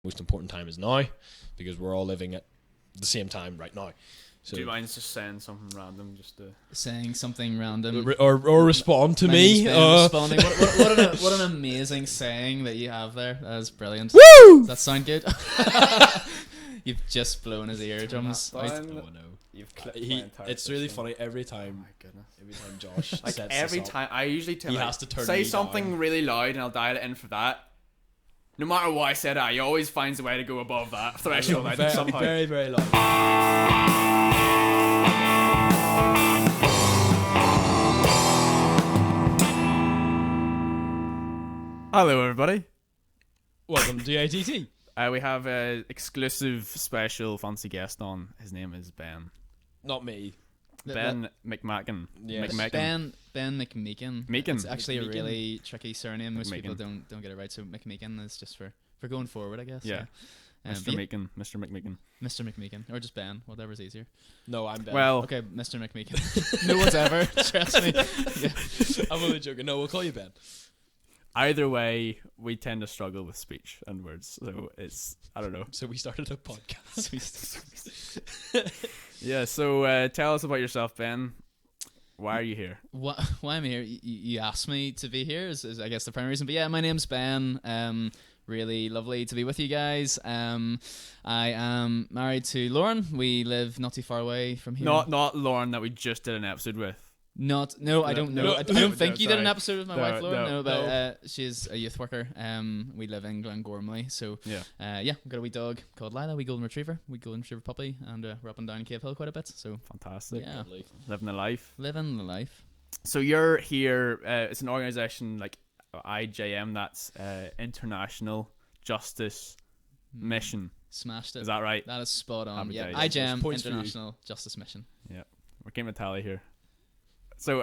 most important time is now, because we're all living at the same time right now. So Do you mind just saying something random, just to Saying something random. or respond to My me. name's Ben responding. What an amazing saying that you have there. That is brilliant. Woo! Does that sound good? You've just blown his eardrums out. Oh no. You've clipped my entire It's really system. funny every time. Oh my goodness. Every time Josh Like sets every this up, time, I usually he like, has to turn say me something down. really loud and I'll dial it in for that. No matter what I said, he always finds a way to go above that threshold. I think Very, somehow. very, very loud. Hello, everybody. Welcome to ATT. We have an exclusive, special, fancy guest on. His name is Ben. Not me. Ben McMechan. Yes. McMechan. Ben McMechan. Meekin. It's actually a McMechan. really tricky surname. Most people McMechan. don't get it right. So McMechan is just for going forward, I guess. Yeah. Mr. but Meekin. Mr. McMechan. Mr. McMechan, or just Ben, whatever's easier. No, I'm Ben. Well, Okay, Mr. McMechan. No one's ever stressed me. Yeah. I'm only joking. No, we'll call you Ben. either way, we tend to struggle with speech and words. So it's, I don't know. So we started a podcast. Yeah, so tell us about yourself, Ben. Why are you here? Why I'm here? You asked me to be here. Is I guess the primary reason. But yeah, my name's Ben. Really lovely to be with you guys. I am married to Lauren. We live not too far away from here. Not Lauren that we just did an episode with. No, I don't know. No, I don't think you did an sorry. episode with my No, wife, Lauren. no, No, but she's a youth worker. We live in Glen, so Yeah. we've got a wee dog called Lila, wee golden retriever puppy, and we're up and down Cave Hill quite a bit. So Fantastic. yeah, Lovely. Living the life. living the life. So you're here. It's an organisation like IJM, that's International Justice Mission. Smashed it. Is that right? That is spot on. Happy Yeah, days. IJM Points for you. International Justice Mission. We're keeping a tally here. So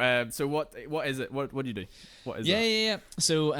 what is it? What do you do? What is that? Yeah. So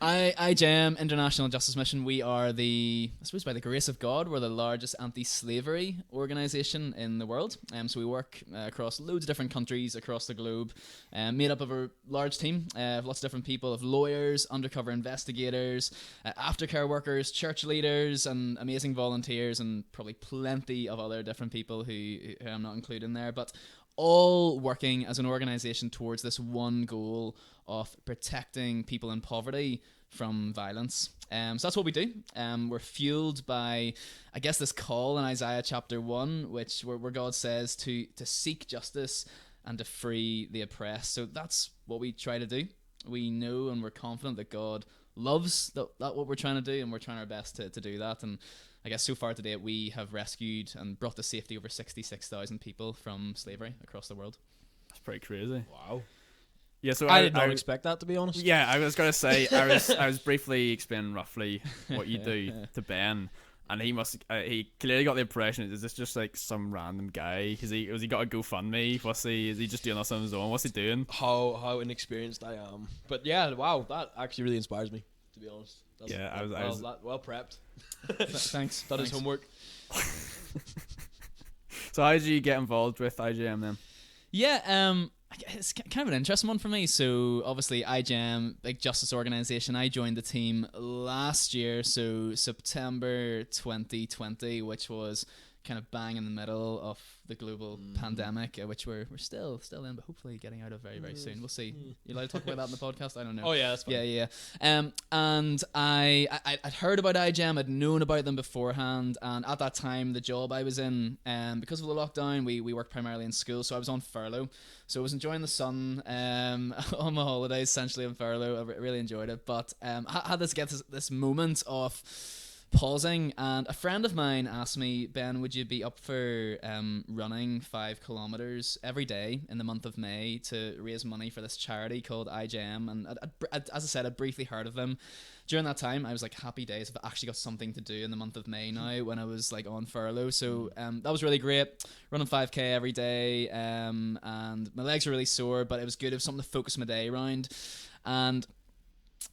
IJM International Justice Mission. We are I suppose by the grace of God, we're the largest anti-slavery organisation in the world. So we work across loads of different countries across the globe, made up of a large team of lots of different people, of lawyers, undercover investigators, aftercare workers, church leaders, and amazing volunteers, and probably plenty of other different people who I'm not including there, but all working as an organisation towards this one goal of protecting people in poverty from violence. So that's what we do. We're fueled by, I guess, this call in Isaiah chapter 1, where God says to seek justice and to free the oppressed. So that's what we try to do. We know and we're confident that God loves that what we're trying to do, and we're trying our best to do that. And I guess so far today we have rescued and brought to safety over 66,000 people from slavery across the world. That's pretty crazy. Wow. Yeah. So I did not expect that, to be honest. Yeah, I was gonna say I was briefly explaining roughly what you do to Ben, and he clearly got the impression, is this just like some random guy? Was he got a GoFundMe? Is he just doing this on his own? What's he doing? How inexperienced I am. But yeah, wow, that actually really inspires me, to be honest. Well prepped. Thanks. That is homework. So how did you get involved with IJM then? Yeah, it's kind of an interesting one for me. So obviously IJM, big justice organisation, I joined the team last year, so September 2020, which was kind of bang in the middle of the global pandemic, which we're still in, but hopefully getting out of very, very soon. We'll see. You allowed to talk about that in the podcast? I don't know. Oh yeah, that's fine. Yeah. And I'd heard about IGEM, I'd known about them beforehand, and at that time, the job I was in, because of the lockdown, we worked primarily in school, so I was on furlough. So I was enjoying the sun on my holidays, essentially on furlough. I really enjoyed it, but I had this moment of pausing, and a friend of mine asked me, Ben, would you be up for running 5 kilometers every day in the month of May to raise money for this charity called IJM? And as I said, I'd briefly heard of them. During that time, I was like, happy days, I've actually got something to do in the month of May now when I was like on furlough. So that was really great, running 5k every day, and my legs were really sore, but it was good. It was something to focus my day around. And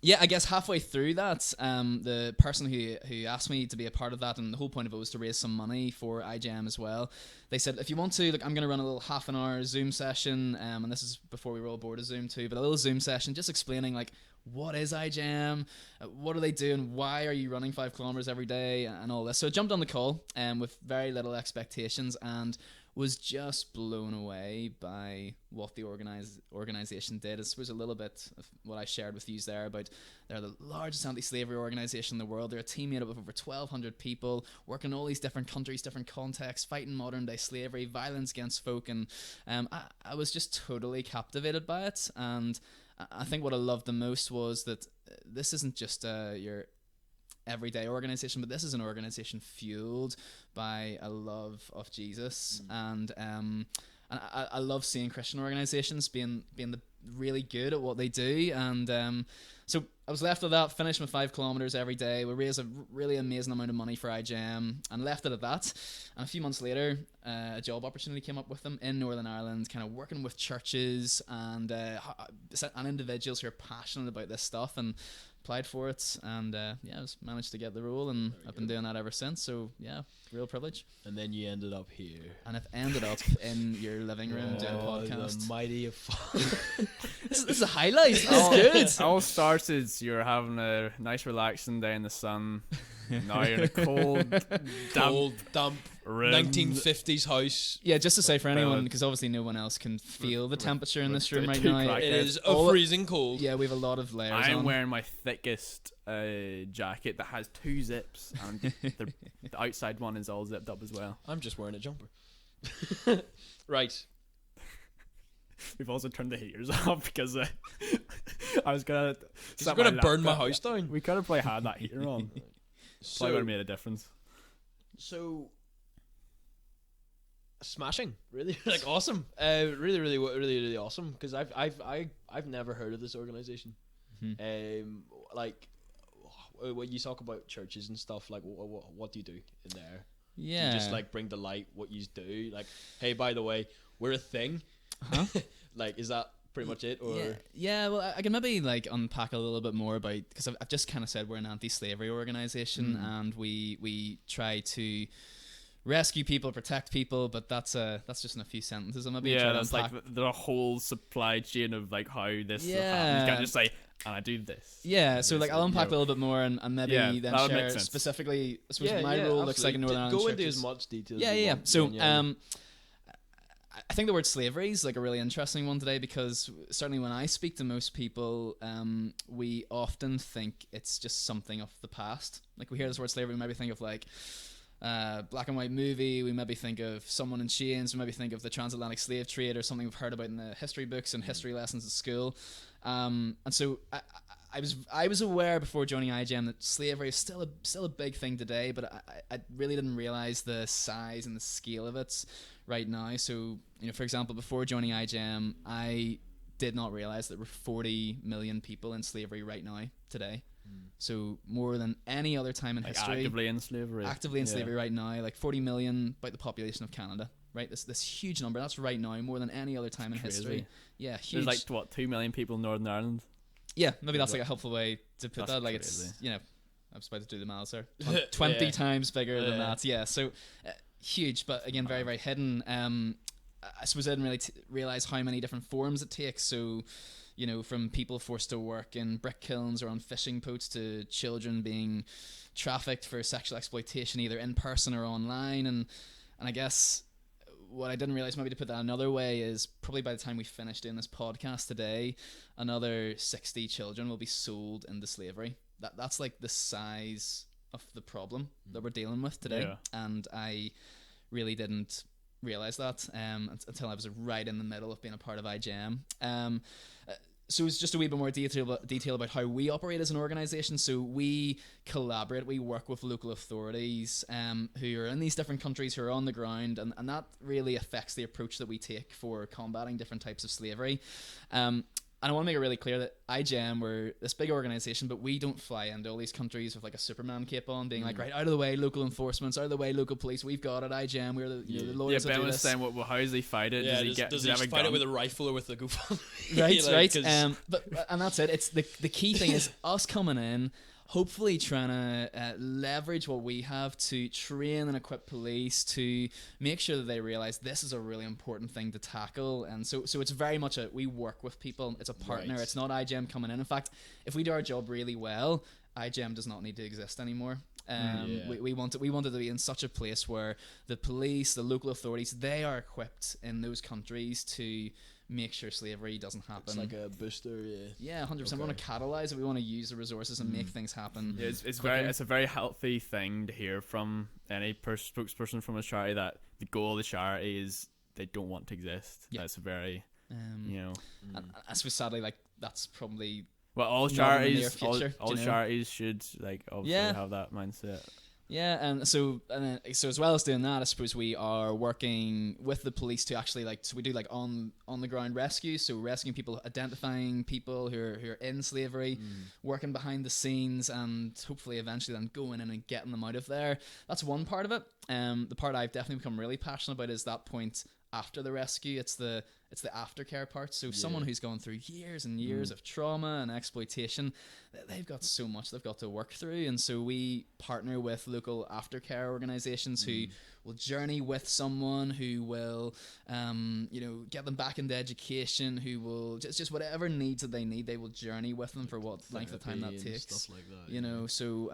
yeah, I guess halfway through that, the person who asked me to be a part of that, and the whole point of it was to raise some money for IJM as well, they said, if you want to, I'm going to run a little half an hour Zoom session, and this is before we were all board of Zoom too, but a little Zoom session just explaining like what is IJM? What are they doing? Why are you running 5 kilometers every day? And all this. So I jumped on the call with very little expectations and was just blown away by what the organization did. I suppose a little bit of what I shared with you there about they're the largest anti-slavery organization in the world. They're a team made up of over 1,200 people working in all these different countries, different contexts, fighting modern day slavery, violence against folk, and I was just totally captivated by it. And I think what I loved the most was that this isn't just your everyday organization, but this is an organization fueled by a love of Jesus. And I love seeing Christian organizations being really good at what they do. And so I was left with that, finished my 5 kilometers every day. We raised a really amazing amount of money for IJM and left it at that. And a few months later, a job opportunity came up with them in Northern Ireland, kind of working with churches and individuals who are passionate about this stuff, and applied for it, and I managed to get the role, and I've been doing that ever since. So yeah, real privilege. And then you ended up here, and I've ended up in your living room doing a podcast. The mighty of this is a highlight. This is good. It all started. You're having a nice relaxing day in the sun. Now you're in a cold, damp room. 1950s house. Yeah, just to say for anyone, because obviously no one else can feel the temperature in this room right now. It is freezing cold. Yeah, we have a lot of layers. I'm wearing my thickest jacket that has 2 zips, and the outside one is all zipped up as well. I'm just wearing a jumper. Right. We've also turned the heaters off because I was gonna. You're gonna burn my house down. We could have probably had that heater on. Probably would have made a difference. So smashing, really, like awesome, really awesome. Because I've never heard of this organization. Like when you talk about churches and stuff, like what do you do in there? Yeah, do you just like bring to light what you do. Like, hey, by the way, we're a thing. Like, is that pretty much it? Or yeah, well, I can maybe like unpack a little bit more about, because I've just kind of said we're an anti-slavery organization, and we try to rescue people, protect people, but that's just in a few sentences. I'm maybe try to that's unpack. like the whole supply chain of like how this happens. You can't just say, and I do this. Yeah, so like I'll unpack a little bit more, and maybe then share specifically, I suppose my role looks like in Northern Ireland. Go into as much detail. Yeah. So I think the word slavery is like a really interesting one today, because certainly when I speak to most people, we often think it's just something of the past. Like we hear this word slavery, we maybe think of like black and white movie, we maybe think of someone in chains, we maybe think of the transatlantic slave trade, or something we've heard about in the history books and history lessons at school. And so I was aware before joining IJM that slavery is still a big thing today, but I really didn't realize the size and the scale of it right now. So, for example, before joining IJM, I did not realize that there were 40 million people in slavery right now today. So more than any other time in history. Actively in slavery right now, like 40 million, about the population of Canada. Right, this huge number. That's right now more than any other time in history. Yeah, huge. There's like 2 million people in Northern Ireland. Yeah, maybe that's like a helpful way to put that. Like crazy. It's I was about to do the maths there. 20 times bigger than that. Yeah, so huge, but again very very hidden. I suppose I didn't really realize how many different forms it takes. So, from people forced to work in brick kilns or on fishing boats, to children being trafficked for sexual exploitation either in person or online, and I guess what I didn't realize, maybe to put that another way, is probably by the time we finish doing this podcast today, another 60 children will be sold into slavery. That's like the size of the problem that we're dealing with today. Yeah. And I really didn't realize that until I was right in the middle of being a part of IJM. So it's just a wee bit more detail about how we operate as an organisation. So we collaborate, we work with local authorities who are in these different countries, who are on the ground, and that really affects the approach that we take for combating different types of slavery. And I want to make it really clear that IJM, we're this big organisation, but we don't fly into all these countries with like a Superman cape on, being like, right, out of the way, local enforcements, out of the way, local police, we've got it, IJM, we're the lawyers. Ben was saying, well, how does he fight it? Yeah, does he fight it with a rifle or with a GoFundMe? Right. And that's it. It's the key thing is us coming in, hopefully trying to leverage what we have to train and equip police to make sure that they realize this is a really important thing to tackle. And so it's very much we work with people. It's a partner. Right. It's not IJM coming in. In fact, if we do our job really well, IJM does not need to exist anymore. We want it to be in such a place where the police, the local authorities, they are equipped in those countries to make sure slavery doesn't happen. It's like a booster, yeah, 100%. We want to catalyze it. We want to use the resources and make things happen. Yeah, it's a very healthy thing to hear from any spokesperson from a charity, that the goal of the charity is they don't want to exist. Yeah. That's a very, and I suppose sadly, like, that's probably all not in the charities, near future, all do you know? charities should obviously have that mindset. Yeah, and so as well as doing that, I suppose we are working with the police to actually so we do on the ground rescue, so rescuing people, identifying people who are in slavery, working behind the scenes, and hopefully eventually then going in and getting them out of there. That's one part of it. The part I've definitely become really passionate about is that point after the rescue. It's the aftercare part. So someone who's gone through years and years of trauma and exploitation, they've got so much they've got to work through. And so we partner with local aftercare organizations who will journey with someone, who will get them back into education, who will just whatever needs that they need, they will journey with them for what length of time that takes, stuff like that, so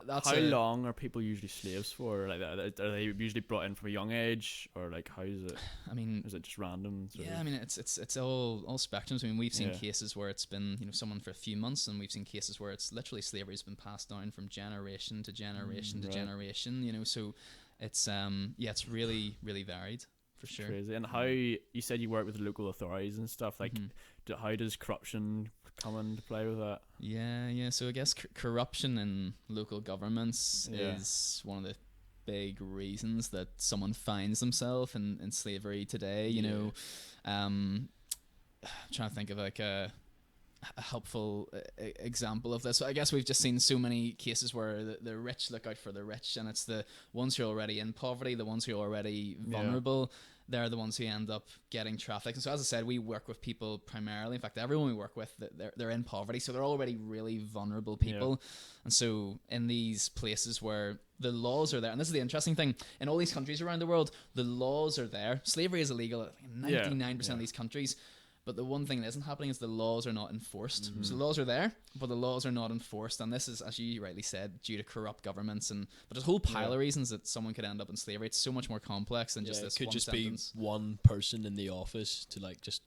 that's how long are people usually slaves for? Like, are they usually brought in from a young age, or like how is it? I mean, is it just random I mean, it's all spectrums. I mean, we've seen cases where it's been someone for a few months, and we've seen cases where it's literally slavery's been passed down from generation to generation to generation. So it's it's really, really varied, for sure. Crazy. And how you said you work with local authorities and stuff, like how does corruption come into play with that? Yeah. So I guess corruption in local governments is one of the big reasons that someone finds themselves in slavery today. I'm trying to think of like a helpful example of this. So I guess we've just seen so many cases where the rich look out for the rich, and it's the ones who are already in poverty, the ones who are already vulnerable, they're the ones who end up getting trafficked. And so, as I said, we work with people primarily, in fact everyone we work with, they're in poverty, so they're already really vulnerable people. And so in these places where the laws are there, and this is the interesting thing, in all these countries around the world, the laws are there. Slavery is illegal in 99% of these countries. But the one thing that isn't happening is the laws are not enforced. So the laws are there, but the laws are not enforced. And this is, as you rightly said, due to corrupt governments. But there's a whole pile of reasons that someone could end up in slavery. It's so much more complex than just this it could one just sentence. be one person in the office to just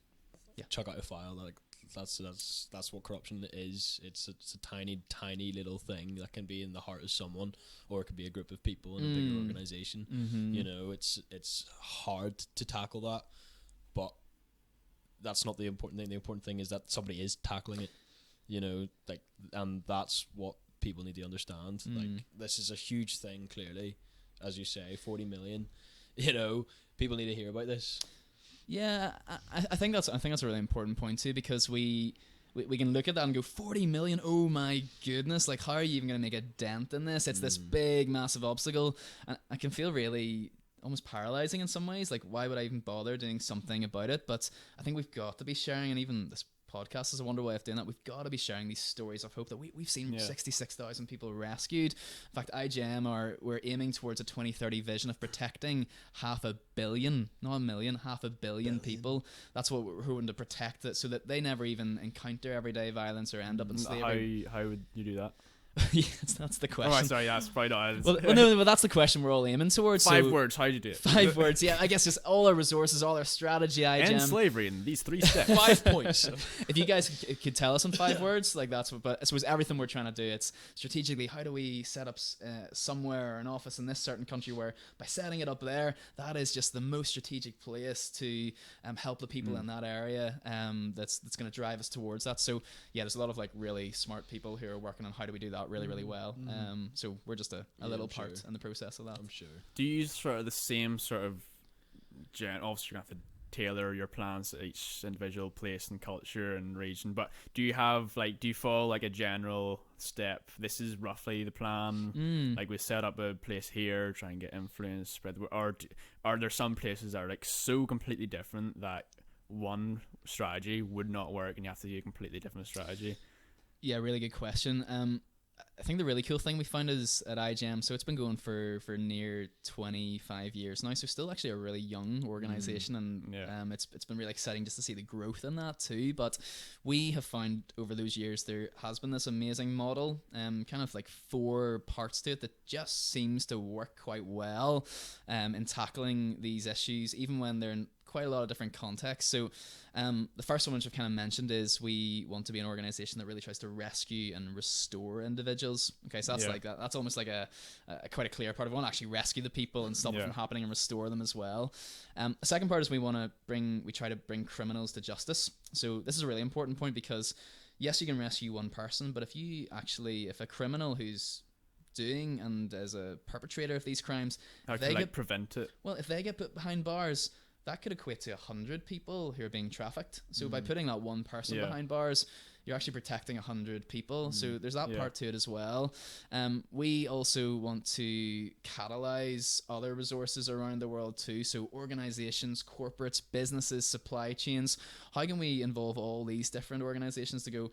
chuck out a file. Like that's what corruption is. It's a tiny little thing that can be in the heart of someone, or it could be a group of people in a bigger organization. It's hard to tackle that, but that's not the important thing. The important thing is that somebody is tackling it, and that's what people need to understand. Like, this is a huge thing, clearly, as you say, 40 million, people need to hear about this. Yeah, I think that's a really important point too, because we can look at that and go, 40 million, oh my goodness, like, how are you even going to make a dent in this? It's this big, massive obstacle, and I can feel really almost paralyzing in some ways. Like, why would I even bother doing something about it? But I think we've got to be sharing, and even this podcast is a wonderful way of doing that. We've got to be sharing these stories of hope that we've seen 66,000 people rescued. In fact, IJM we're aiming towards a 2030 vision of protecting 500 million, not a million, 500 million people. That's what we're hoping to protect, it so that they never even encounter everyday violence or end up in slavery. How would you do that? Yes, that's the question. Oh, sorry, that's probably not. Well, that's the question we're all aiming towards. 5 words. How do you do it? 5 words. Yeah, I guess just all our resources, all our strategy. End slavery in these 3 steps. 5 points. If you guys could tell us in 5 words, like, that's what. But I suppose everything we're trying to do, it's strategically, how do we set up somewhere or an office in this certain country where, by setting it up there, that is just the most strategic place to help the people in that area. That's going to drive us towards that. So yeah, there's a lot of really smart people who are working on how do we do that really, really well. So we're just a little part in the process of that. I'm sure. Do you use sort of the same sort of obviously you're going to have to tailor your plans to each individual place and culture and region, but do you have do you follow a general step? This is roughly the plan. We set up a place here, try and get influence, spread the word, or are there some places that are so completely different that one strategy would not work and you have to do a completely different strategy? Yeah, really good question. I think the really cool thing we found is at IJM, so it's been going for near 25 years now, so still actually a really young organization, and it's been really exciting just to see the growth in that too. But we have found over those years there has been this amazing model, kind of like 4 parts to it that just seems to work quite well in tackling these issues, even when they're in quite a lot of different contexts. So the first one, which I've kind of mentioned, is we want to be an organization that really tries to rescue and restore individuals. Okay, so that's like that's almost like a quite a clear part of it. We want to actually rescue the people and stop it from happening and restore them as well. The second part is we try to bring criminals to justice. So this is a really important point, because yes, you can rescue one person, but if a criminal who's doing and as a perpetrator of these crimes, how to prevent it? Well, if they get put behind bars, that could equate to 100 people who are being trafficked. So by putting that one person behind bars, you're actually protecting 100 people. So there's that part to it as well. We also want to catalyze other resources around the world too. So organizations, corporates, businesses, supply chains. How can we involve all these different organizations to go,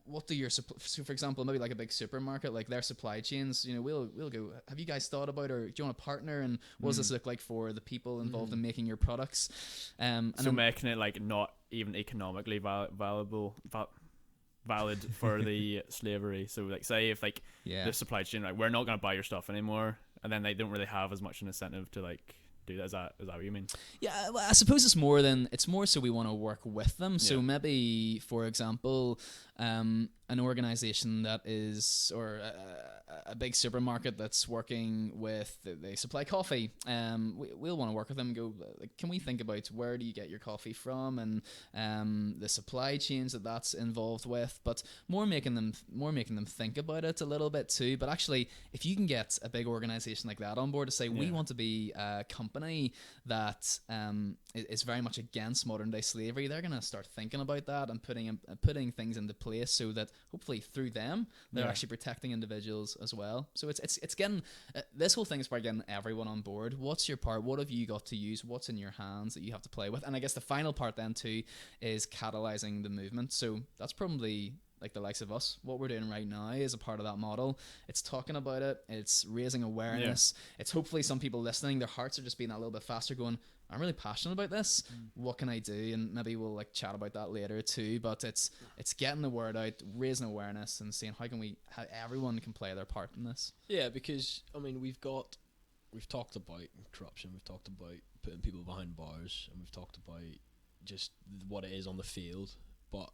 what do your so for example, maybe like a big supermarket, like their supply chains, we'll go, have you guys thought about, or do you want to partner, and what does this look like for the people involved in making your products, and so making it like not even economically valid for the slavery. So like, say if like the supply chain, like, we're not going to buy your stuff anymore, and then they don't really have as much an incentive to like do that. Is that what you mean? Yeah, well, I suppose it's more so we want to work with them. So maybe, for example, an organization that is, or a big supermarket that's working with, they supply coffee, we'll want to work with them and go, like, can we think about where do you get your coffee from, and the supply chains that's involved with, but more making them think about it a little bit too. But actually, if you can get a big organization like that on board to say, we want to be a company that is very much against modern day slavery, they're going to start thinking about that and putting things into place so that hopefully through them they're actually protecting individuals as well. So it's getting this whole thing is about getting everyone on board. What's your part? What have you got to use? What's in your hands that you have to play with? And I guess the final part then too is catalyzing the movement. So that's probably like the likes of us. What we're doing right now is a part of that model. It's talking about it. It's raising awareness. It's hopefully some people listening, their hearts are just being a little bit faster, going, I'm really passionate about this. What can I do? And maybe we'll like chat about that later too. But it's getting the word out, raising awareness, and seeing how everyone can play their part in this. Yeah, because I mean, we've talked about corruption, we've talked about putting people behind bars, and we've talked about just what it is on the field. But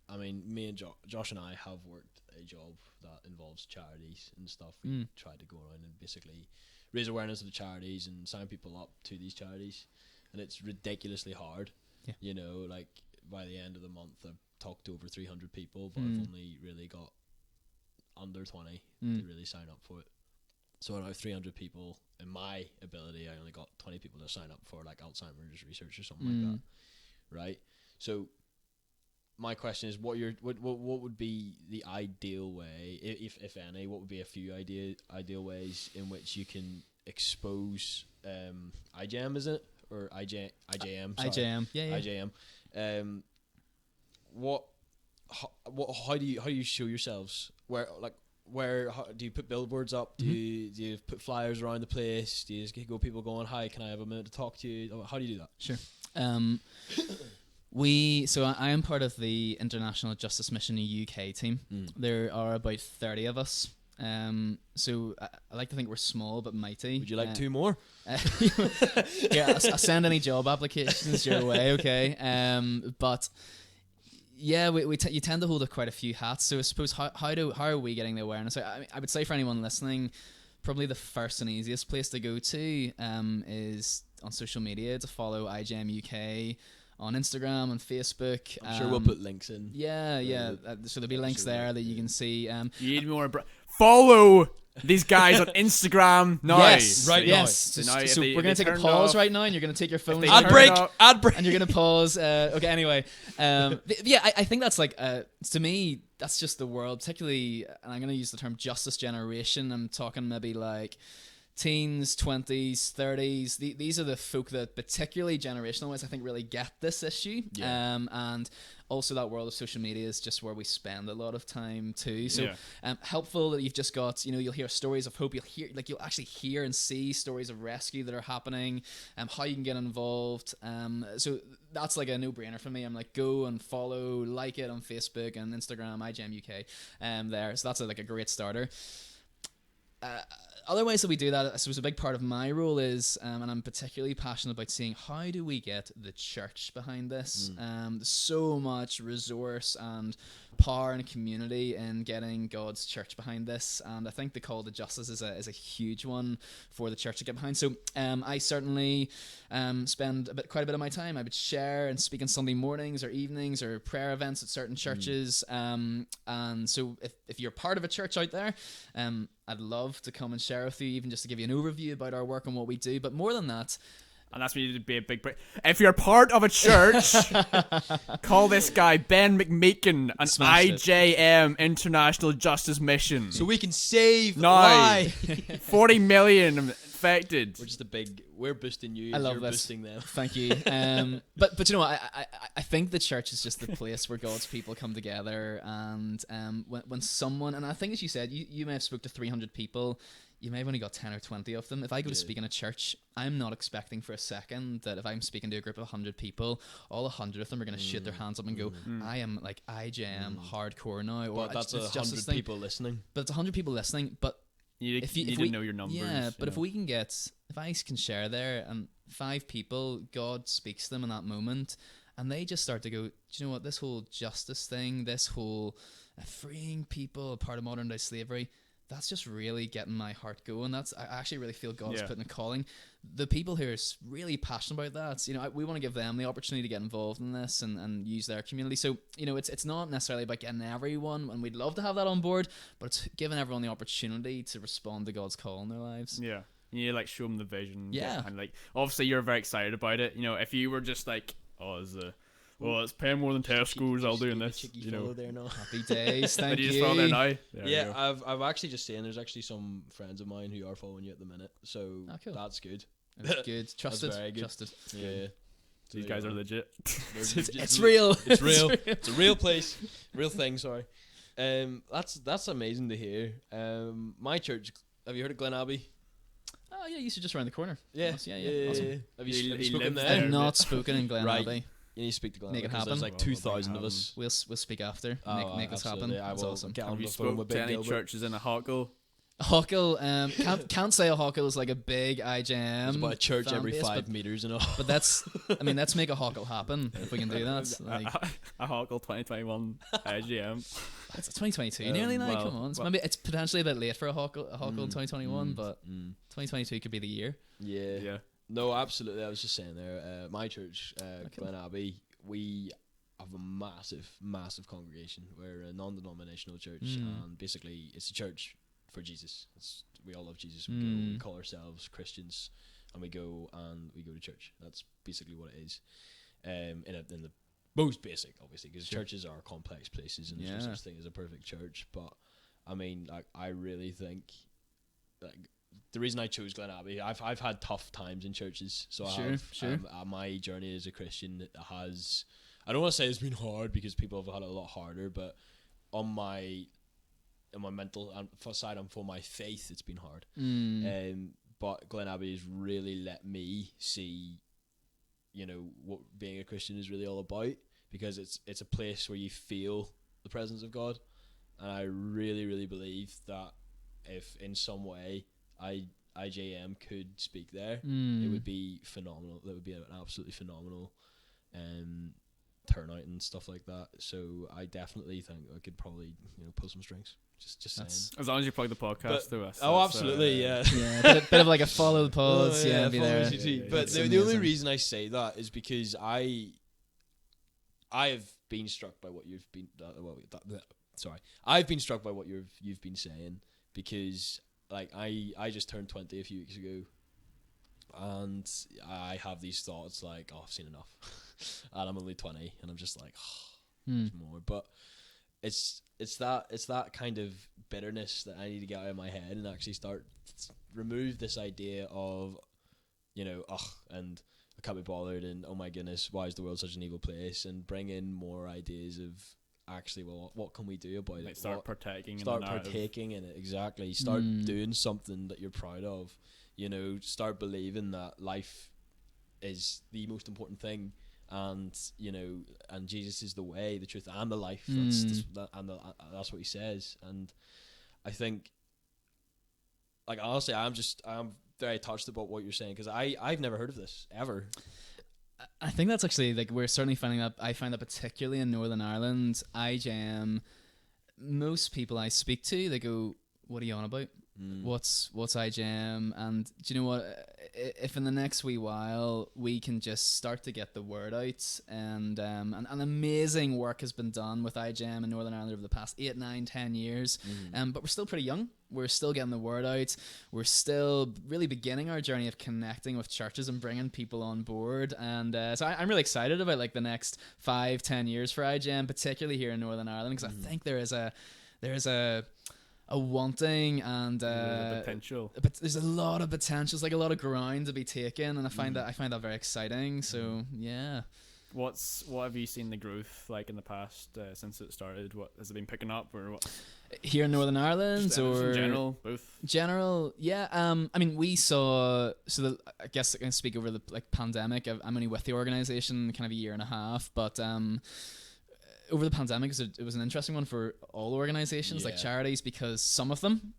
I mean, me and Josh and I have worked a job that involves charities and stuff. We tried to go around and basically raise awareness of the charities and sign people up to these charities, and it's ridiculously hard. Like by the end of the month I've talked to over 300 people, but I've only really got under 20 to really sign up for it. So out of 300 people, in my ability, I only got 20 people to sign up for like Alzheimer's research or something like that, right? So my question is, what would be the ideal way, if any? What would be a few ideal ways in which you can expose IJM, is it, or IJM? Sorry. IJM, yeah. IJM. How do you show yourselves? How do you put billboards up? Do you put flyers around the place? Do you just go people going, hi, can I have a minute to talk to you? How do you do that? Sure. So I am part of the International Justice Mission UK team. There are about 30 of us. So I like to think we're small but mighty. Would you like 2 more? Yeah, I'll send any job applications your way, okay? But yeah, you tend to hold quite a few hats. So I suppose how are we getting the awareness? I would say for anyone listening, probably the first and easiest place to go to is on social media, to follow IJM UK on Instagram and Facebook. I'm sure we'll put links in. Yeah. So there'll be links there that you can see. You need more. Follow these guys on Instagram now. Yes, right. Yes. So we're going to take a pause right now, and you're going to take your phone. Ad break. And you're going to pause. Okay. Anyway, I think that's like to me, that's just the world, particularly, and I'm going to use the term justice generation. I'm talking maybe like teens, 20s, 30s. These are the folk that, particularly generational wise, I think really get this issue. Yeah. And also that world of social media is just where we spend a lot of time too. So Yeah. helpful that you've just got, you'll hear stories of hope. You'll actually hear and see stories of rescue that are happening, how you can get involved. So that's like a no-brainer for me. I'm like, go and follow, like it on Facebook and Instagram, IJM UK, there. So that's like a great starter. Other ways that we do that, I suppose a big part of my role is, and I'm particularly passionate about seeing how do we get the church behind this. There's so much resource and power and community in getting God's church behind this, and I think the call to justice is a huge one for the church to get behind. So I certainly spend quite a bit of my time. I would share and speak on Sunday mornings or evenings or prayer events at certain churches, and so if you're part of a church out there, I'd love to come and share with you, even just to give you an overview about our work and what we do. But more than that, and that's me to be a big break. If you're part of a church, call this guy Ben McMechan, an IJM International Justice Mission. So we can save now. Why? 40 million infected. We're boosting you. I love you're this. boosting them. Thank you. But you know what? I think the church is just the place where God's people come together, and when someone, and I think as you said, you may have spoke to 300 people. You may have only got 10 or 20 of them. If I go to speak in a church, I'm not expecting for a second that if I'm speaking to a group of 100 people, all 100 of them are going to shoot their hands up and go, I am like IJM hardcore now. Or But that's 100 people listening. But it's 100 people listening. But you need to know your numbers. Yeah, but if I can share there and 5 people, God speaks to them in that moment, and they just start to go, do you know what, this whole justice thing, this whole freeing people, a part of modern day slavery, that's just really getting my heart going. I actually really feel God's putting a calling. The people who are really passionate about that, we want to give them the opportunity to get involved in this and use their community. So, it's not necessarily about getting everyone, and we'd love to have that on board, but it's giving everyone the opportunity to respond to God's call in their lives. Yeah. You need to show them the vision. Yeah. And obviously you're very excited about it. If you were just like, it's paying more than Tesco's, I'll do this. There now. Happy days, thank you. You just follow there now. Yeah, I've actually just seen there's actually some friends of mine who are following you at the minute, so cool. That's good. That's good. Trusted. That's very good. Trusted. Yeah. These guys are legit. It's real. It's real. It's a real place. Real thing. Sorry. That's amazing to hear. My church. Have you heard of Glen Abbey? Oh yeah, you used to just around the corner. Yeah. Awesome. Have you spoken lives there? I've not spoken in Glen Right. Abbey. You need to speak to Glen Make Abbey, it 'cause happen. There's like 2,000 of us. We'll speak after. Make this happen. Absolutely. I That's will awesome. get on Have you the phone spoke with to Big any Gilbert. churches in a Hockle? Huckle, can't say a Huckle is like a big IJM. There's about a church fan every base, 5 meters and all. But let's make a Huckle happen if we can do that. Like, A Hockle 2021 IGM. it's 2022 nearly now. Come on, it's potentially a bit late for a Huckle in 2021, but 2022 could be the year. Yeah. No, absolutely. I was just saying there. My church, Glen Abbey, we have a massive congregation. We're a non-denominational church, and basically it's a church for Jesus. We all love Jesus. We call ourselves Christians, and we go to church. That's basically what it is. In the most basic, obviously, because churches are complex places, and there's no such thing as a perfect church. But I mean, I really think the reason I chose Glen Abbey, I've had tough times in churches, so my journey as a Christian has. I don't want to say it's been hard because people have had it a lot harder, but on my mental side and for my faith, it's been hard. But Glen Abbey has really let me see, what being a Christian is really all about, because it's a place where you feel the presence of God, and I really believe that if in some way IJM could speak there, it would be phenomenal. That would be an absolutely phenomenal turnout and stuff like that. So I definitely think I could probably pull some strings. Just saying. As long as you plug the podcast to us. Oh, absolutely, yeah. Bit of like a follow the pods, be there. But the only reason I say that is because I have been struck by what you've been. I've been struck by what you've been saying, because like I just turned 20 a few weeks ago, and I have these thoughts like, I've seen enough, and I'm only 20, and I'm just like, there's more. But it's that kind of bitterness that I need to get out of my head and actually remove this idea of, and I can't be bothered, and oh my goodness, why is the world such an evil place, and bring in more ideas of actually, well, what can we do about it? Start partaking in it, exactly. Start doing something that you're proud of. Start believing that life is the most important thing, and and Jesus is the way, the truth, and the life. That's what he says. And I think, like, honestly, I'm very touched about what you're saying, because I've never heard of this ever. I think that's actually, like, we're certainly finding that. I find that particularly in Northern Ireland, IJM, most people I speak to, they go, "What are you on about? What's IJM?" And do you know what? If in the next wee while we can just start to get the word out, and amazing work has been done with IJM in Northern Ireland over the past 8, 9, 10 years, but we're still pretty young. We're still getting the word out. We're still really beginning our journey of connecting with churches and bringing people on board. And so I'm really excited about, like, the next 5, 10 years for IJM, particularly here in Northern Ireland, because I think there is a wanting and potential. But there's a lot of potential. It's like a lot of ground to be taken, and I find that very exciting. So yeah. What have you seen the growth like in the past since it started? What has it been picking up, or what? Here in Northern Ireland, Just or in general, both? General, yeah. I mean, we saw. I guess I can speak over the, like, pandemic. I'm only with the organisation kind of a year and a half, but over the pandemic, it was an interesting one for all organisations, like charities, because some of them,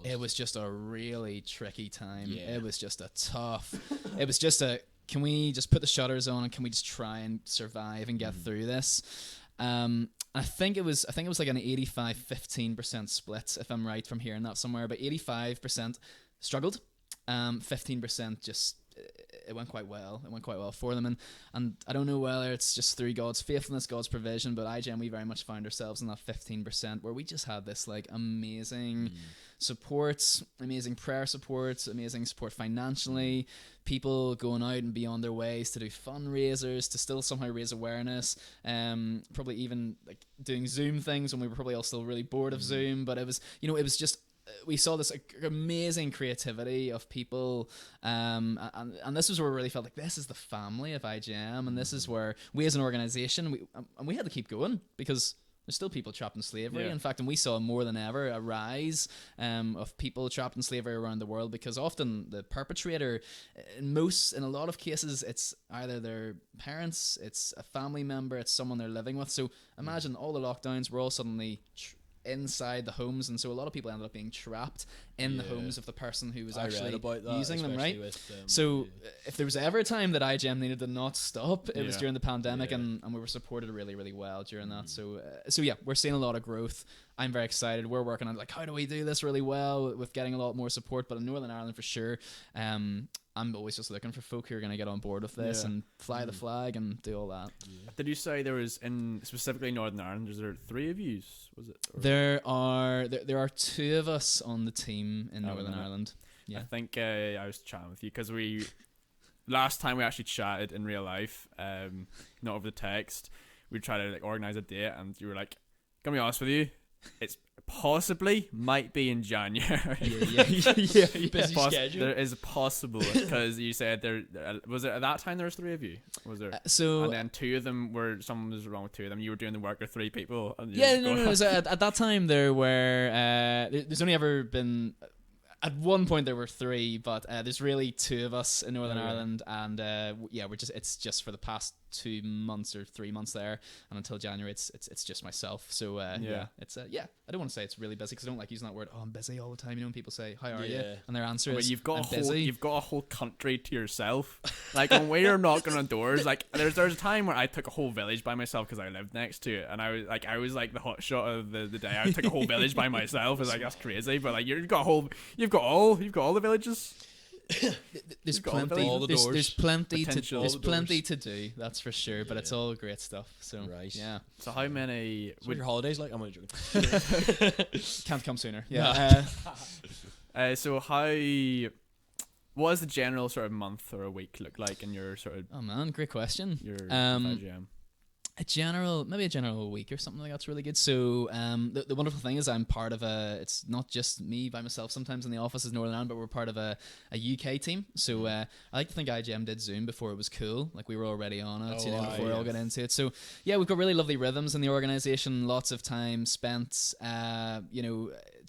it was just a really tricky time. Yeah. It was just a tough. It was just can we just put the shutters on, and can we just try and survive and get through this? I think it was like an 85-15% split, if I'm right from hearing that somewhere. But 85% struggled, 15% just, it went quite well. It went quite well for them, and I don't know whether it's just through God's faithfulness, God's provision, but IJM, we very much found ourselves in that 15% where we just had this, like, amazing support, amazing prayer support, amazing support financially, people going out and beyond their ways to do fundraisers, to still somehow raise awareness, probably even, like, doing Zoom things when we were probably all still really bored of Zoom, but it was just, we saw this, like, amazing creativity of people, and this was where we really felt like this is the family of IJM, and this is where we as an organisation, we had to keep going, because there's still people trapped in slavery. In fact, and we saw more than ever a rise of people trapped in slavery around the world, because often the perpetrator, in a lot of cases, it's either their parents, it's a family member, it's someone they're living with. So imagine all the lockdowns were all suddenly inside the homes, and so a lot of people ended up being trapped in the homes of the person who was actually using them, right? So if there was ever a time that IJM needed to not stop, it was during the pandemic, and we were supported really, really well during that. So yeah, we're seeing a lot of growth. I'm very excited. We're working on, like, how do we do this really well with getting a lot more support, but in Northern Ireland for sure, I'm always just looking for folk who are going to get on board with this and fly the flag and do all that. Did you say there was, in specifically Northern Ireland, is there 3 of you? Was it? Or? There are 2 of us on the team in Northern Ireland. Yeah. I think I was chatting with you because last time we actually chatted in real life, not over the text. We tried to, like, organise a date, and you were like, "Gonna be honest with you, it's possibly might be in January." Busy schedule. There is possible, because you said there was it at that time there was 3 of you. Was there? And then 2 of them were, something was wrong with 2 of them. You were doing the work of 3 people. And no. So at that time there were there's only ever been. At one point there were 3, but there's really 2 of us in Northern Ireland, and it's just for the past 2 months or 3 months there, and until January it's just myself. So it's I don't want to say it's really busy, because I don't like using that word. Oh, I'm busy all the time. You know, when people say, "How are you?" and their answer is, you've got I'm a whole country to yourself. Like, when we're knocking on doors, like, there's a time where I took a whole village by myself because I lived next to it, and I was like the hot shot of the day. I took a whole village by myself. It's like, that's crazy, but, like, you've got all the villages. There's plenty to do, that's for sure, but it's all great stuff. So yeah. So how many? What your holidays like? I'm only joking. Can't come sooner. Yeah. So what does the general sort of month or a week look like in your sort of? Oh man, great question. Your IJM. maybe a general week or something like that's really good. So the wonderful thing is I'm part of it's not just me by myself sometimes in the office as Northern Ireland, but we're part of a UK team. So I like to think IJM did Zoom before it was cool. Like we were already on it, before we all got into it. So yeah, we've got really lovely rhythms in the organisation. Lots of time spent,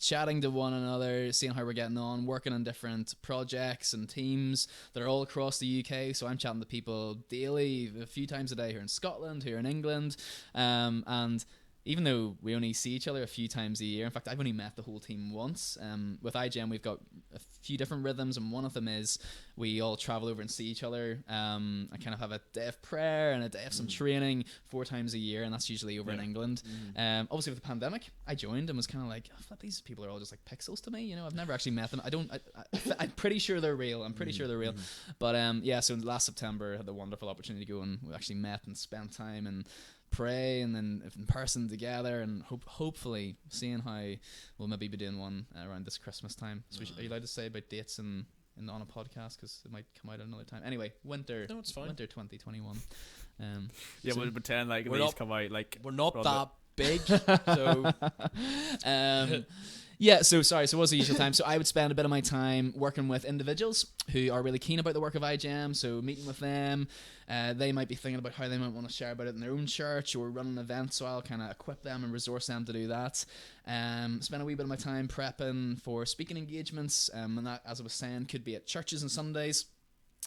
chatting to one another, seeing how we're getting on, working on different projects and teams that are all across the UK. So I'm chatting to people daily, a few times a day here in Scotland, here in England, and even though we only see each other a few times a year, in fact, I've only met the whole team once. With IGM, we've got a few different rhythms, and one of them is we all travel over and see each other. I kind of have a day of prayer and a day of some training 4 times a year, and that's usually over in England. Obviously, with the pandemic, I joined and was kind of like, oh, flip, these people are all just like pixels to me. You know, I've never actually met them. I'm pretty sure they're real. But so last September, I had the wonderful opportunity to go, and we actually met and spent time and pray, and then in person together, and hopefully seeing how we'll maybe be doing one around this Christmas time. So are you allowed to say about dates and on a podcast, because it might come out at another time? Anyway, winter 2021. We'll pretend like these come out like we're not that big. So so what's the usual time? So I would spend a bit of my time working with individuals who are really keen about the work of IJM, so meeting with them. They might be thinking about how they might want to share about it in their own church or run an event, so I'll kind of equip them and resource them to do that. Spend a wee bit of my time prepping for speaking engagements, and that, as I was saying, could be at churches and Sundays.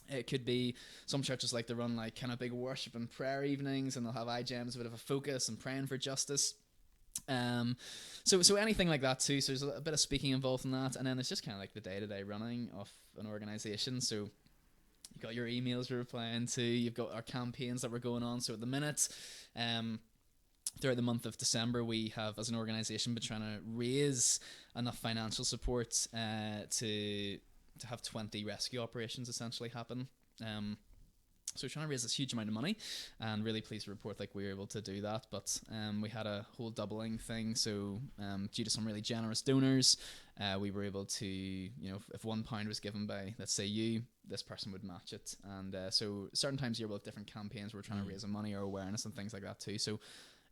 It could be some churches like to run like kind of big worship and prayer evenings, and they'll have IJM as a bit of a focus and praying for justice. So anything like that too. So there's a bit of speaking involved in that, and then it's just kind of like the day-to-day running of an organization. So you've got your emails you're replying to, you've got our campaigns that we're going on. So at the minute, throughout the month of December, we have, as an organization, been trying to raise enough financial support to have 20 rescue operations essentially happen. So we're trying to raise this huge amount of money, and really pleased to report like we were able to do that. But we had a whole doubling thing. So due to some really generous donors, we were able to, if £1 was given by, let's say you, this person would match it. And so certain times you're with different campaigns where we're trying to raise money or awareness and things like that too. So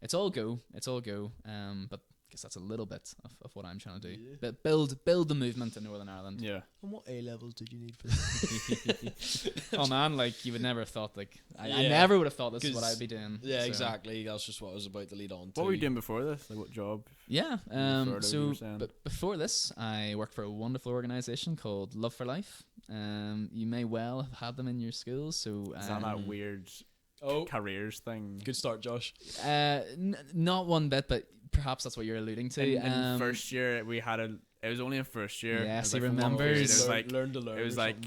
it's all go. But I guess that's a little bit of what I'm trying to do. Yeah. But build the movement in Northern Ireland. Yeah. And what A levels did you need for that? Oh man, like you would never have thought, like I never would have thought this is what I'd be doing. Yeah, so. exactly. That's just what I was about to lead on to. What were you doing before this? Like what job? Yeah. But before this, I worked for a wonderful organisation called Love for Life. You may well have had them in your schools. So is that weird careers thing? Good start, Josh. Not one bit, but perhaps that's what you're alluding to. In first year, we had it was only in first year. Yes, he remembers. It was like learn to learn. It was like,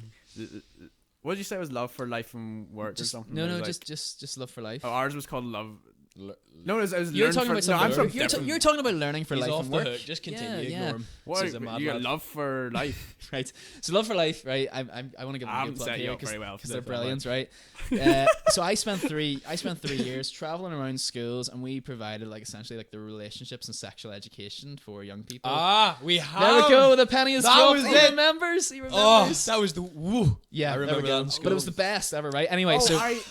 what did you say? It was Love for Life and Work or something? No, like, just Love for Life. Oh, ours was called Love. No, it was you're Learn talking for, about no, you're talking about learning for He's life off and the work. hook. Just continue. Yeah. Ignore him. What? You Love for Life. Right. So Love for Life, right? I want to give them a good plug here because they're brilliant, right? So I spent 3 years traveling around schools, and we provided like essentially like the relationships and sexual education for young people. We have. There we go. The penny is dropped. Was he it. remembers. He remembers. Oh, that was the woo. Yeah, I remember that in school. But it was the best ever, right? Anyway,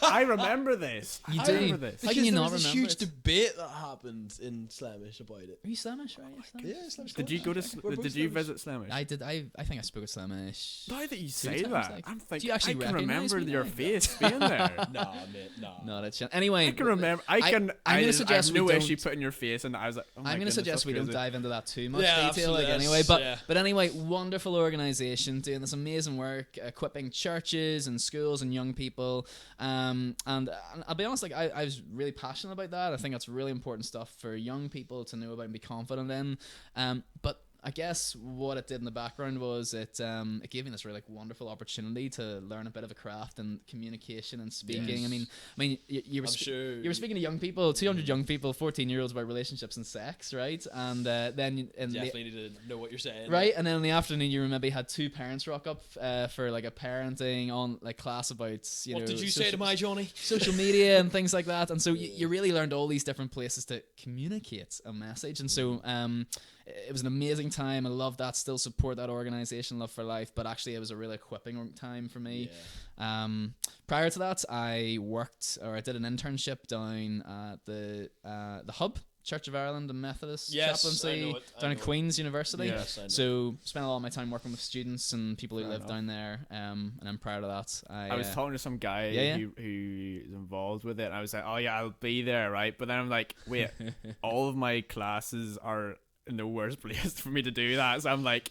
I remember this. You I do. remember this. How can you not there was remember this huge it? debate that happened in Slamish about it. Are you Slamish, right? Yeah, Slamish. Did you go to? Did you visit Slamish? I did. I think I spoke at Slamish. Now that you 2 say times, that, like. I'm Do thinking you actually I can recognise remember me your now? face being there. Nah, mate, nah. No, that's anyway. I can remember. I'm going to suggest I have no we issue don't- putting your face, and I was like, oh my I'm going to goodness, suggest that's we don't crazy. dive into that too much Yeah, detail. Like absolutely. anyway, but anyway, wonderful organisation doing this amazing work, equipping churches and schools and young people. And I'll be honest, like I was really passionate about that. I think that's really important stuff for young people to know about and be confident in. But I guess what it did in the background was it gave me this really wonderful opportunity to learn a bit of a craft and communication and speaking. Yes. I mean, you were you were speaking to young people, 200 young people, 14-year-olds about relationships and sex, right? And then Definitely need to know what you're saying. right, and then in the afternoon you maybe had 2 parents rock up for like a parenting on like class about What did you say to my Johnny? social media and things like that. And so you really learned all these different places to communicate a message. And so it was an amazing time. I love that. Still support that organization, Love for Life. But actually, it was a really equipping time for me. Yeah. Prior to that, I did an internship down at the Hub, Church of Ireland and Methodist Chaplaincy down at Queen's University. Yes, I know. So spent a lot of my time working with students and people who live down there. And then prior to that, I was talking to some guy who's involved with it, and I was like, oh yeah, I'll be there, right? But then I'm like, wait, all of my classes are in the worst place for me to do that. So I'm like,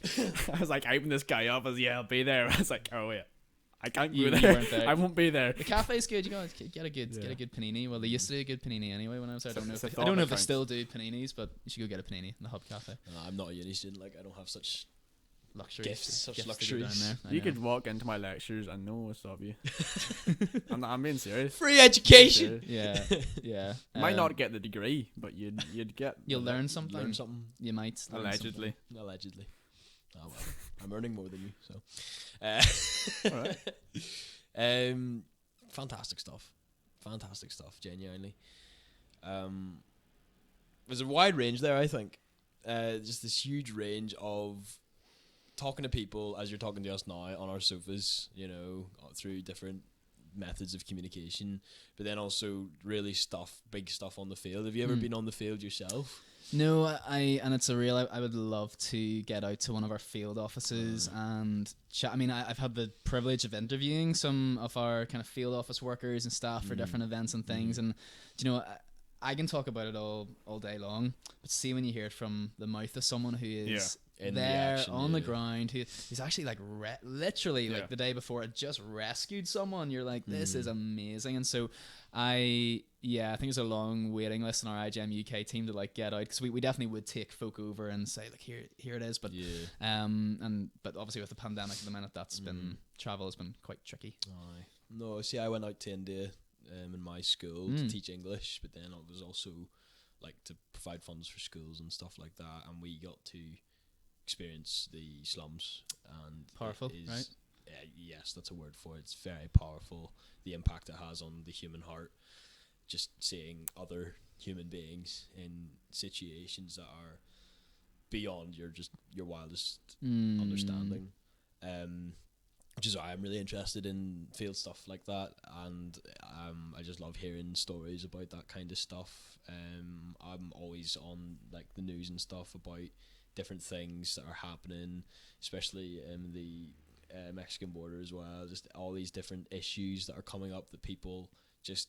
I was like hyping this guy up as, yeah, I'll be there. I was like, oh wait, I can't go there. I won't be there. The cafe's good. You gotta get a good panini. Well, they used to do a good panini anyway when I was there. I don't know if they still do paninis, but you should go get a panini in the Hub Cafe. I'm not a uni student. Like, I don't have such luxuries. Such luxuries. You could walk into my lectures and no one will stop you. I'm being serious. Free education. Yeah. Might not get the degree, but you'd get. You'll learn something. You might. Allegedly. Oh well, I'm earning more than you, so. Alright. Fantastic stuff. Genuinely. There's a wide range there, I think. Just this huge range of talking to people as you're talking to us now on our sofas, you know, through different methods of communication, but then also really big stuff on the field. Have you ever been on the field yourself? No, and it's I would love to get out to one of our field offices and chat. I mean, I've had the privilege of interviewing some of our kind of field office workers and staff for different events and things, and you know, I can talk about it all day long, but see when you hear it from the mouth of someone who is there on the ground, who's actually like literally like the day before had just rescued someone, you're like, this is amazing. And so I think there's a long waiting list in our IJM UK team to like get out, because we definitely would take folk over and say like, here it is, but but obviously with the pandemic at the minute, that's been travel has been quite tricky. No, see, I went out to India in my school to teach English, but then it was also like to provide funds for schools and stuff like that, and we got to experience the slums. And powerful, right? Yes, that's a word for it. It's very powerful, the impact it has on the human heart, just seeing other human beings in situations that are beyond your wildest understanding. Which is why I'm really interested in field stuff like that, and I just love hearing stories about that kind of stuff. I'm always on like the news and stuff about different things that are happening, especially in the Mexican border as well. Just all these different issues that are coming up that people just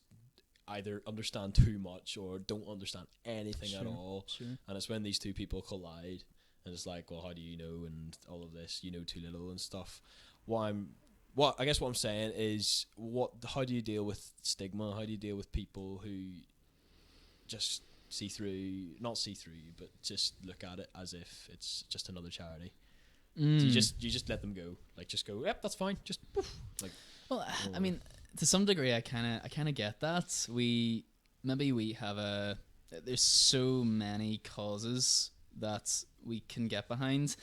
either understand too much or don't understand anything at all. And it's when these two people collide, and it's like, well, how do you know, and all of this, you know too little and stuff. What I'm saying is, how do you deal with stigma? How do you deal with people who just not see through you, but just look at it as if it's just another charity? So you just let them go, like just go, yep, that's fine, just poof, like. Well, I mean, to some degree, I kind of get that. We have there's so many causes that we can get behind,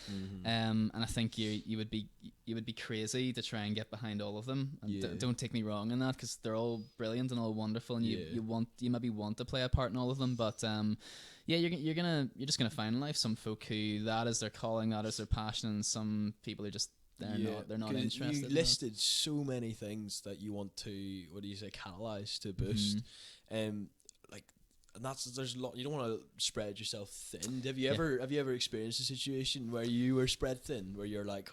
and I think you would be crazy to try and get behind all of them. And don't take me wrong in that, because they're all brilliant and all wonderful, and you maybe want to play a part in all of them. But you're just gonna find in life some folk who that is their calling, that is their passion, and some people are just they're not interested. You listed so many things that you want to, catalyze to boost, and there's a lot. You don't want to spread yourself thin. Have you ever experienced a situation where you were spread thin, where you're like,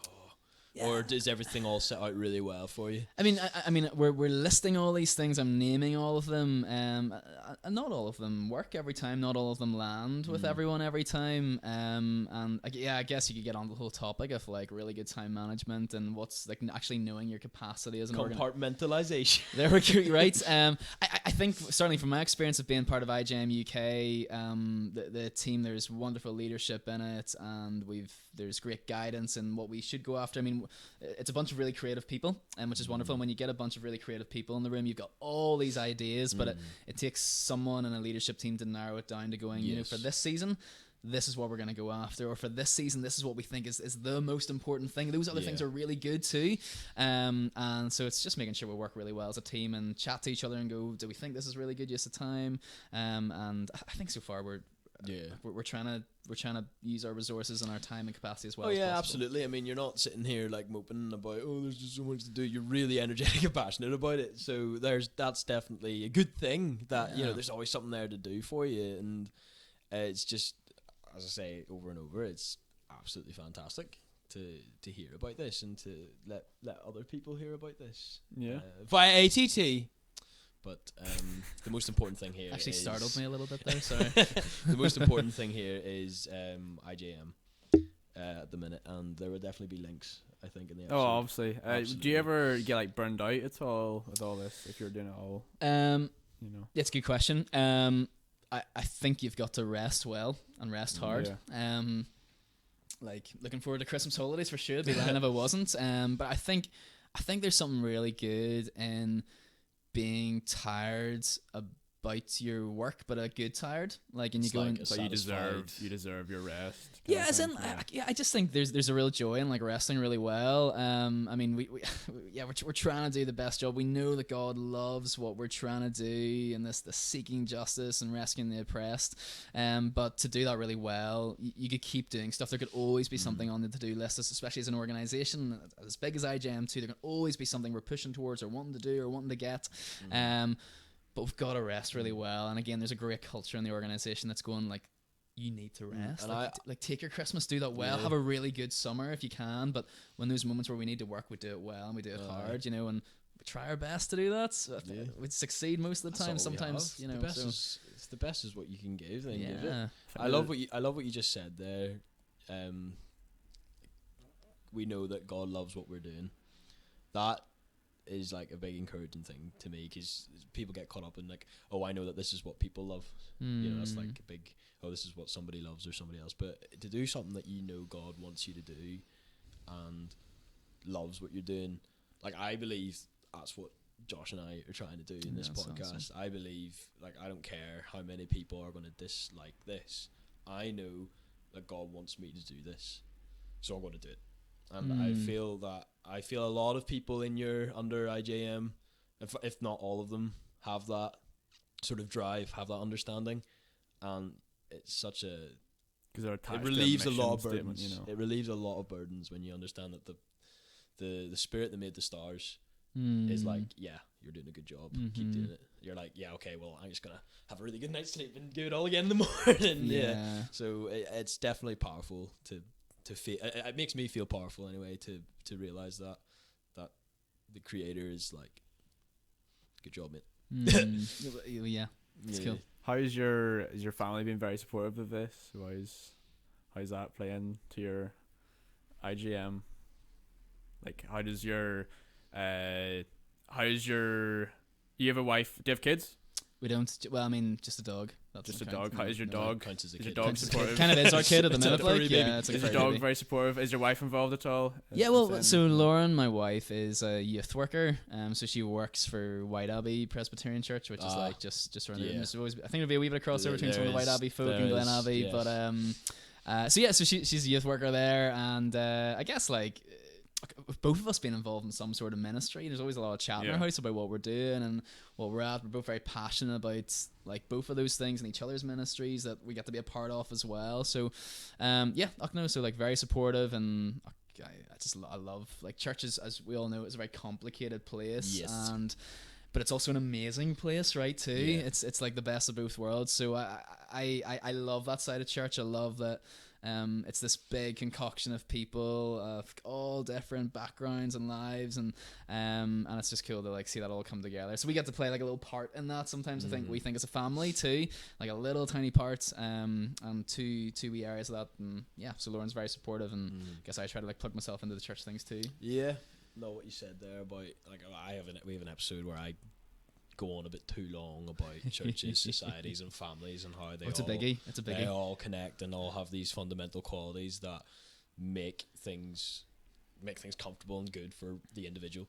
or does everything all set out really well for you? I mean, we're listing all these things. I'm naming all of them. And not all of them work every time. Not all of them land with everyone every time. And I guess you could get on the whole topic of like really good time management and what's like actually knowing your capacity as an compartmentalization. There we go. Right. I think certainly from my experience of being part of IJM UK, the team, there's wonderful leadership in it, and there's great guidance in what we should go after. I mean, it's a bunch of really creative people, which is wonderful. And when you get a bunch of really creative people in the room, you've got all these ideas, but it takes someone in a leadership team to narrow it down to going, you know, for this season, this is what we're going to go after, or for this season, this is what we think is the most important thing. Those other things are really good too. And so it's just making sure we work really well as a team and chat to each other and go, do we think this is really good use of time? And I think so far we're we're trying to use our resources and our time and capacity as well. Oh as yeah, possible. absolutely. I mean, you're not sitting here like moping about, oh, there's just so much to do. You're really energetic and passionate about it. So that's definitely a good thing that there's always something there to do for you, and it's just, as I say over and over, it's absolutely fantastic to hear about this and to let other people hear about this. Yeah. Via ATT. But the most important thing here Actually is startled me a little bit there. Sorry. the most important thing here is IJM at the minute, and there will definitely be links, I think, in the episode. Oh, obviously. Absolutely. Do you ever get like burned out at all with all this if you're doing it all? It's a good question. I think you've got to rest well and rest hard. Yeah. Like looking forward to Christmas holidays for sure. It'd be lying if I wasn't. But I think there's something really good in being tired about your work, but a good tired. Like, and you go in, but you deserve your rest. Yeah, as in, I just think there's a real joy in like resting really well. I mean, we're trying to do the best job. We know that God loves what we're trying to do, and this the seeking justice and rescuing the oppressed. But to do that really well, you could keep doing stuff. There could always be something on the to do list, especially as an organization as big as IJM too. There can always be something we're pushing towards or wanting to do or wanting to get. But we've got to rest really well. And again, there's a great culture in the organization that's going like, you need to rest. Like take your Christmas, do that well. Have a really good summer if you can. But when those moments where we need to work, we do it well and we do it hard, and we try our best to do that. So we succeed most of the time. Sometimes, the best is what you can give. Then give it. I love what you just said there. We know that God loves what we're doing. That is like a big encouraging thing to me, because people get caught up in like, oh, I know that this is what people love. That's like a big, oh, this is what somebody loves or somebody else. But to do something that God wants you to do and loves what you're doing, like I believe that's what Josh and I are trying to do in this podcast. Awesome. I believe, like, I don't care how many people are going to dislike this. I know that God wants me to do this, so I'm going to do it. And I feel a lot of people under IJM, if not all of them, have that sort of drive, have that understanding, and it's such a, because it relieves a lot of burdens. It relieves a lot of burdens when you understand that the spirit that made the stars is like, yeah, you're doing a good job. Keep doing it. You're like, yeah, okay, well, I'm just gonna have a really good night's sleep and do it all again in the morning. Yeah. So it's definitely powerful to feel. It makes me feel powerful anyway to realize that the Creator is like, good job, mate. Yeah, it's cool. How's your family been very supportive of this? How's that playing to your IGM? Like, you have a wife? Do you have kids? We don't. Well, I mean, just a dog. That's just a dog. How is your dog? Counts as a is kid. your dog supportive? Kind of is our kid at the minute. Like, yeah, it's like is your dog very supportive? Is your wife involved at all? Yeah, well, so Lauren, my wife, is a youth worker. So she works for White Abbey Presbyterian Church, which is like just around. There's always, I think there'll be a wee bit of crossover between some of the White Abbey folk and Glen Abbey, but so she's a youth worker there, and I guess like, both of us being involved in some sort of ministry, there's always a lot of chat in our house about what we're doing and what we're at. We're both very passionate about like both of those things and each other's ministries that we get to be a part of as well. So so like very supportive, and I love like churches, as we all know, it's a very complicated place. Yes. But it's also an amazing place, right? Too. Yeah. It's like the best of both worlds. So I love that side of church. I love that. It's this big concoction of people of all different backgrounds and lives, and it's just cool to like see that all come together. So we get to play like a little part in that. Sometimes I think we think as a family too, like a little tiny part, and two wee areas of that. And yeah, so Lauren's very supportive, and I guess I try to like plug myself into the church things too. Yeah, no, what you said there about like we have an episode where I go on a bit too long about churches, societies, and families, and how it's a biggie. They all connect and all have these fundamental qualities that make things comfortable and good for the individual.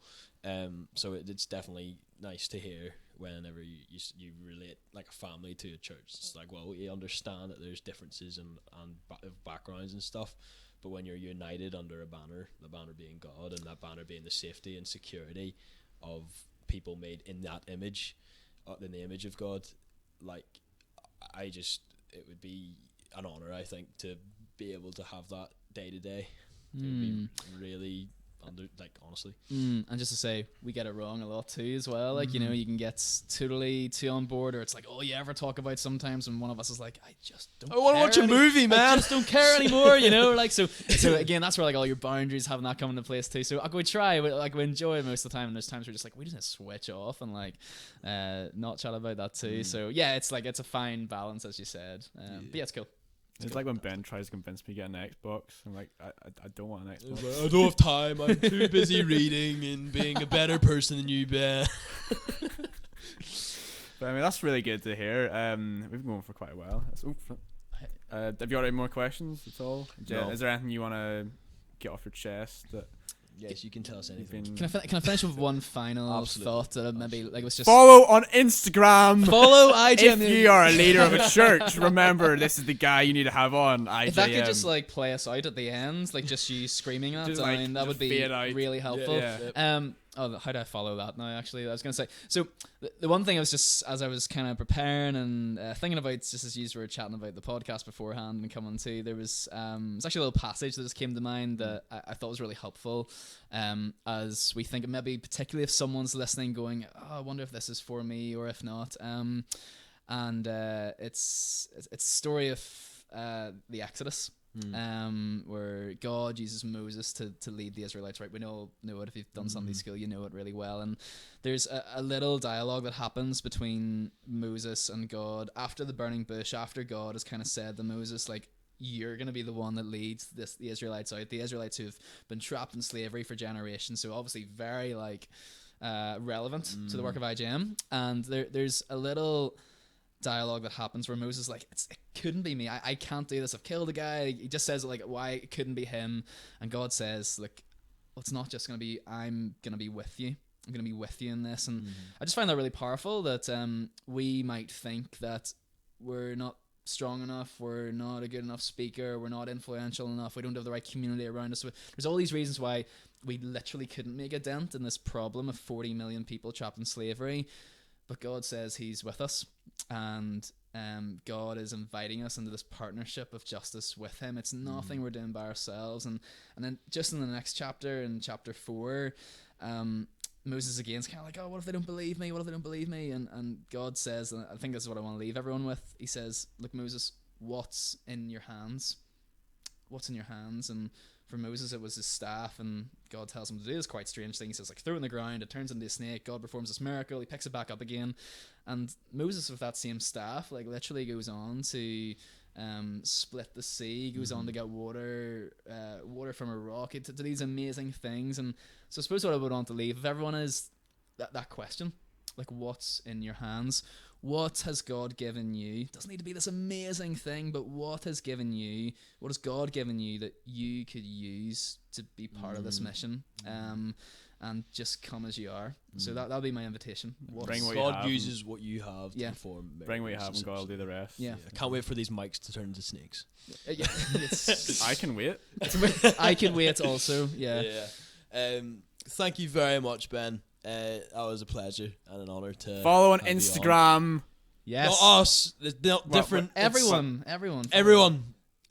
So it's definitely nice to hear whenever you relate like a family to a church. It's like, well, you understand that there's differences and backgrounds and stuff, but when you're united under a banner, the banner being God, and that banner being the safety and security of people made in that image, in the image of God, like I just it would be an honor, I think, to be able to have that day to day. It would be really honestly. And just to say, we get it wrong a lot too as well. Like, you know, you can get totally too on board, or it's like, all you ever talk about sometimes when one of us is like, I just don't I want to watch a movie, man. I just don't care anymore, you know? Like, so again, that's where like all your boundaries having that come into place too. So we try, but like we enjoy it most of the time, and there's times we're just like, we just need to switch off and like not chat about that too. So yeah, it's like, it's a fine balance, as you said. But yeah, it's cool. It's like when Ben tries to convince me to get an Xbox. I'm like, I don't want an Xbox. Like, I don't have time. I'm too busy reading and being a better person than you, Ben. But I mean, that's really good to hear. We've been going for quite a while. Have you got any more questions at all? No. Is there anything you want to get off your chest? Yes, you can tell us anything. Can I finish with one final thought that maybe like was just follow on Instagram. Follow IJM. If you are a leader of a church, remember this is the guy you need to have on IJM. If that could just like play us out at the end, like just you screaming that, Just, I like, mean, that just would be fade out. really helpful. Yeah. How do I follow that now? Actually, I was going to say. So the one thing I was just, as I was kind of preparing and thinking about, just as you were chatting about the podcast beforehand and coming to, there was it's actually a little passage that just came to mind that I thought was really helpful. As we think, maybe particularly if someone's listening, going, oh, I wonder if this is for me or if not. And it's a story of the Exodus. Where God uses Moses to lead the Israelites, right? We know it. If you've done Sunday school, you know it really well. And there's a little dialogue that happens between Moses and God after the burning bush, after God has kind of said to Moses, like, you're going to be the one that leads the Israelites out. The Israelites who've been trapped in slavery for generations. So obviously very like relevant to the work of IJM. And there's a little dialogue that happens where Moses is like, it couldn't be me. I can't do this. I've killed a guy. He just says like, why it couldn't be him. And God says, like, well, it's not just going to be, I'm going to be with you. I'm going to be with you in this. And I just find that really powerful that we might think that we're not strong enough, we're not a good enough speaker, we're not influential enough, we don't have the right community around us. There's all these reasons why we literally couldn't make a dent in this problem of 40 million people trapped in slavery. But God says he's with us, and God is inviting us into this partnership of justice with him. It's nothing we're doing by ourselves. And then just in the next chapter, in chapter 4, Moses again is kind of like, oh, what if they don't believe me? What if they don't believe me? And God says, and I think this is what I want to leave everyone with, he says, look, Moses, what's in your hands? What's in your hands? And for Moses, it was his staff, and God tells him to do this quite strange thing. He says, like, throw it in the ground, it turns into a snake. God performs this miracle, he picks it back up again, and Moses, with that same staff, like, literally goes on to split the sea, goes on to get water from a rock, to these amazing things. And so I suppose what I would want to leave, if everyone is that question, like, what's in your hands? What has God given you? It doesn't need to be this amazing thing, but what has God given you that you could use to be part of this mission? And just come as you are. So that'll be my invitation. Bring what God uses what you have to perform. Bring what you have, and God will do the rest. Yeah. I can't wait for these mics to turn into snakes. I can wait. I can wait also. Yeah. Thank you very much, Ben. That was a pleasure and an honor to follow on Instagram. Yes. Not us. Not different. Everyone.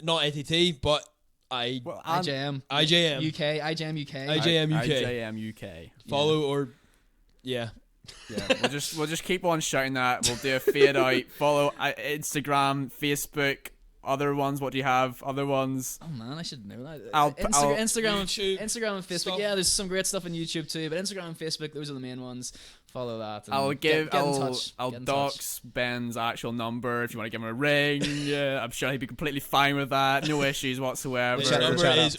Not ATT, but IJM IJM UK. IJM UK. IJM UK. Follow or yeah. We'll just keep on shouting that. We'll do a fade out. Follow Instagram, Facebook. Other ones, what do you have? Other ones? Oh man, I should know that. Instagram, Instagram and Facebook. Stuff. Yeah, there's some great stuff on YouTube too, but Instagram and Facebook, those are the main ones. Follow that. And I'll dox Ben's actual number if you want to give him a ring. Yeah, I'm sure he'd be completely fine with that. No issues whatsoever. His number is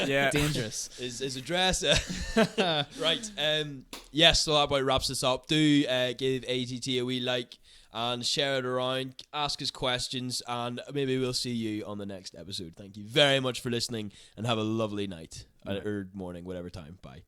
yeah, dangerous. His address. Right. Yes. So that about wraps this up. Do give ATT a wee like and share it around. Ask us questions, and maybe we'll see you on the next episode. Thank you very much for listening, and have a lovely night or morning, whatever time. Bye.